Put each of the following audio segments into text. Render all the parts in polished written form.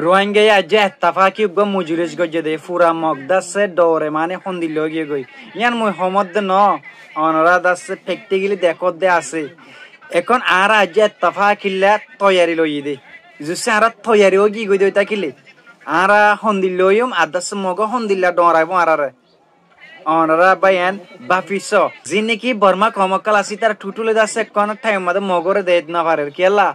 রোহিঙ্গা আজ এত্তাফাকি গো মুজুরিস গজে দে ফুরা মগদাসে ডরে মানে হন্দি লগে গই ইয়ান মই হমদ ন অনরা দাসে প্র্যাকটিক্যালি দেখত দে আছে এখন আর আজ এত্তাফাকিল্লা তৈয়ারি লই দে জুসে আর তৈয়ারি গি গই দইতা কিলে আর হন্দি লইম আদাস মগ হন্দিল্লা ডরাইবো আরারে অনরা বায়ান বাফিস জিনেকি বর্মা কমকাল আসি তার টুটুলে দাসে কোন টাইম মাদে মগরে দেত না পারে কেলা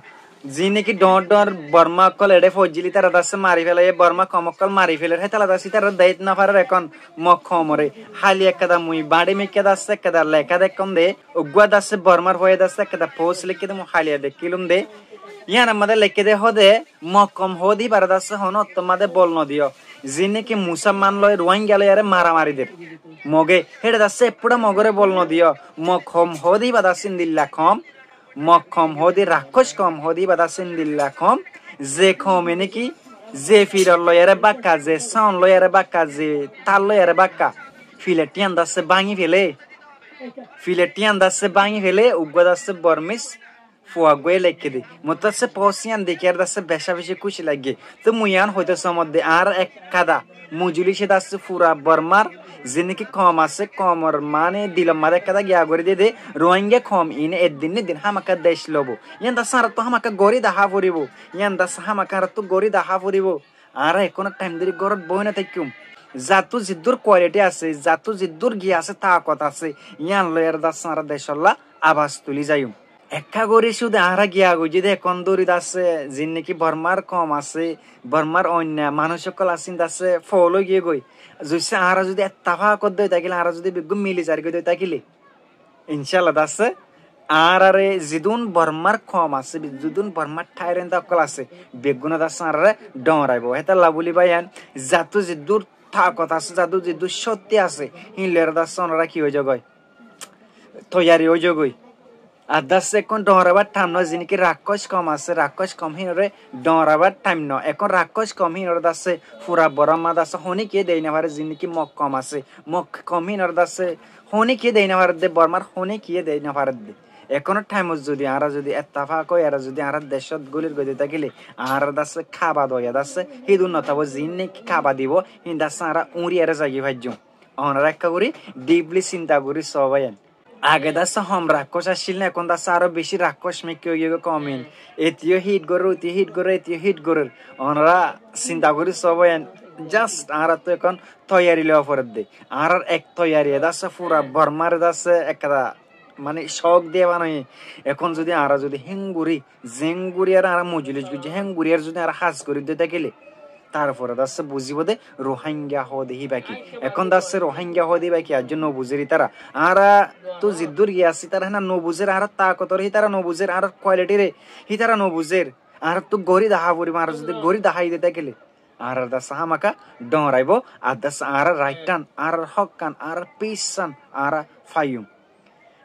জিনেকি ডর ডর বর্মা কল এডে ফজিলি তার দাসে মারি ফেলে বর্মা কমকাল মারি ফেলে হেতালা দাসি তার দেত না পারে এখন মখমরে হালি একদা মুই বাড়ি মেকে দাসে একদা লেখা দেখম দে উগুয়া দাসে বর্মার হয়ে দাসে একদা পোস্ট লিখে দে মু হালিয়া দেখিলুম দে ইয়ান আমাদের লেখে দে হদে মকম হদি পারে দাসে হন তোমাদের বল ন দিও জিনেকি মুসলমান লয় রোহিঙ্গা লয় আরে মারামারি দে মগে হেডে দাসে এপুড়া মগরে বল ন দিও মখম হদি বাদাসিন দিল্লা খম মখম হদি রাক্ষস কম হদি বাদাসিন দিল্লা খম যে খম এনেকি যে ফিরল লয়ারে বাক্কা যে সাউন্ড লয়ারে বাক্কা যে তাল লয়ারে বাক্কা ফিলেটিয়ান দাসে ভাঙি ফেলে উগ্র দাসে বর্মিস ফুয়া গয়ে লেখে দে মতাসে পসিয়ান দেখে আর দাসে বেশা বেশি খুশি লাগে তো মুয়ান হইতে সমধ্যে আর এক কাদা মুজুলি সে দাসে ফুরা বর্মার জিনিকি কম আছে কমর মানে দিলম মাদে কাদা গিয়া গরি দে রোহিঙ্গা কম ইনে এদিন দিন হামাকা দেশ লবো ইয়ান দাস আর তো হামাকা গরি দাহা ফুরিব ইয়ান দাস হামাকা আর তো গরি দাহা ফুরিব আর এখন টাইম ধরে গরত বইনা থাকিম জাতু জিদ্দুর কোয়ালিটি আছে জাতু জিদ্দুর গিয়া আছে তাকত আছে ইয়ান লয়ার দাস আর দেশল্লা আবাস তুলি যাইম একা গরি শুধু আরা গিয়া গই যদি এখন দৌড়ি আছে যিন নাকি বর্মার কম আছে বর্মার অন্য মানুষ সকল আসিন আছে ফলো গিয়ে গই জুসে আরা যদি এত্তাফা কর দই তাকিলে আরা যদি বিগুম মিলি যার গই দই তাকিলে ইনশাআল্লাহ দাসে আর আরে জিদুন বর্মার কম আছে জিদুন বর্মার ঠাইরেন সকল আছে বেগুনা দাস আরে ডরাইবো হেতা লাবুলি বাইয়ান জাতু জিদ্দুর তাকত আছে জাদু জিদ্দুর সত্যি আছে হিলের দাস ওনারা কি হয়ে যাগয় তৈয়ারি হয়ে যাগয় আর দাসে এখন ডরাবার টাইম ন যিনি রাক্ষস কম আছে রাক্ষস কম হিনরে ডরাবার টাইম ন এখন রাক্ষস কম হিনরে দাসে ফুরা বরমা দাসে হনি কে দেই না পারে যিনি মক কম আছে মক কম হিনরে দাসে হনি কে দেই না পারে দে বর্মার হনি কে দেই না পারে দে এখন টাইম যদি আরা যদি এত্তাফা কই আর যদি আর দেশত গুলির গদি থাকিলে আর দাসে খাবা দয়া দাসে হিদুন নতাব যিনি খাবা দিব হিন দাসে আর উড়ি আর যাই ভাজ্য অনার একটা করি ডিপলি চিন্তা করি সবাই আগে দাস হম রাক্ষস আসছিল না এখন দাস আরো বেশি রাক্ষস মেকে কমিন এটিও হিট গরু এটিও হিট গরুর ওনারা চিন্তা করি সবাই জাস্ট আর তো এখন তৈয়ারি লওয়া পরে দে আর এক তৈয়ারি দাস পুরা বর্মার দাস একটা মানে শখ দিয়ে বানাই এখন যদি আর যদি হেঙ্গুরি জেঙ্গুরি আর মজুলিস গুজি হেঙ্গুরি আর যদি আর হাজ করি দিতে গেলে তারপরে দাসে বুঝিব দে রোহিঙ্গা হদেহি বাকি এখন দাসে রোহিঙ্গা হদি বাকি আর জন্য বুঝেরি তারা আর তো জিদ্দুর গিয়াছি তারা না নো বুঝের আর তাকতর হি তারা নো বুঝের আর কোয়ালিটি রে হি তারা নো বুঝের আর তো গরি দাহা পড়ি আর যদি গরি দাহাই দিতে গেলে আর দাস হামাকা ডরাইব আর দাস আর রাইটান আর হকান আর পিসান আর ফাইম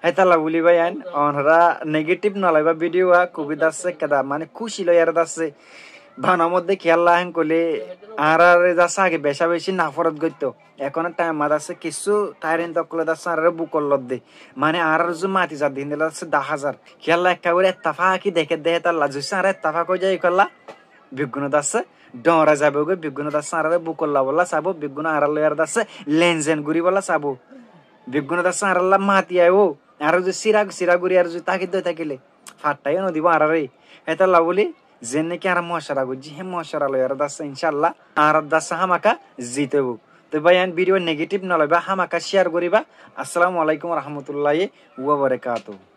হেতালা বলি ভাই আইন অনরা নেগেটিভ নলাইবা ভিডিও খুবই দাসে কেদা মানে খুশি লয় আর দাসে ভানার মধ্যে খেয়াল হেন করলে আর যাচ্ছে আগে বেশা বেশি নাফরত গইত এখন টাইম মাদ আছে কিছু টাইরেন তকলে যাচ্ছে আর বুকল দে মানে আর যে মাটি যা দিন দিলে আছে 10,000 খেয়াল একটা করে এত্তাফা কি দেখে দেহে তার লাজুসে আর এত্তাফা কই যাই করলা বিগুণ দাসে ডরা যাবে গো বিগুণ দাসে আর বুকল্লা বলা চাবো বিগুণ আর লয়ার দাসে লেনজেন গুড়ি বলা চাবো বিগুণ দাসে আর মাতি আইও আর যে সিরা গুড়ি আর যে তাকে দই থাকিলে ফাটটাই নদীব আর রে এটা লাবলি যে নাকি আর মশারা গুজি হে মশারা লয়ার দাসে ইনশাআল্লাহ আর দাসে হামাকা জিতেব তো ভাই ভিডিও নেগেটিভ নলবা হামাকা শেয়ার করিবা আসসালামু আলাইকুম রহমতুল্লাহি ওয়া বারাকাতুহু।